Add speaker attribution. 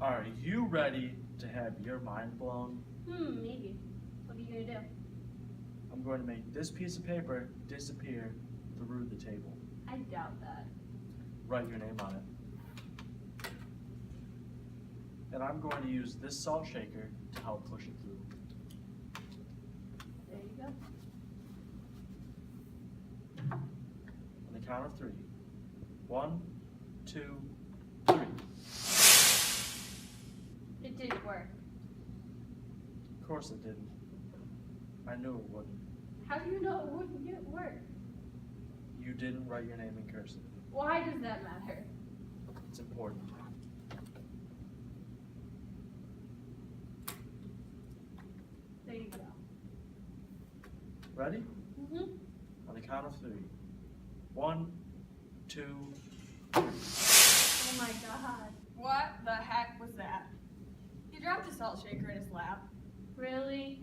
Speaker 1: Are you ready to have your mind blown?
Speaker 2: Maybe. What are you gonna do?
Speaker 1: I'm going to make this piece of paper disappear through the table.
Speaker 2: I doubt that.
Speaker 1: Write your name on it. And I'm going to use this salt shaker to help push it through.
Speaker 2: There you go.
Speaker 1: On the count of 3. 1, 2, 3.
Speaker 2: It didn't work.
Speaker 1: Of course it didn't. I knew it wouldn't.
Speaker 2: How do you know it wouldn't work?
Speaker 1: You didn't write your name in cursive.
Speaker 2: Why does that matter?
Speaker 1: It's important.
Speaker 2: There you go.
Speaker 1: Ready?
Speaker 2: Mm-hmm.
Speaker 1: On the count of 3. 1, 2, 3.
Speaker 2: Oh my god.
Speaker 3: What the heck was that? He dropped a salt shaker in his lap.
Speaker 2: Really?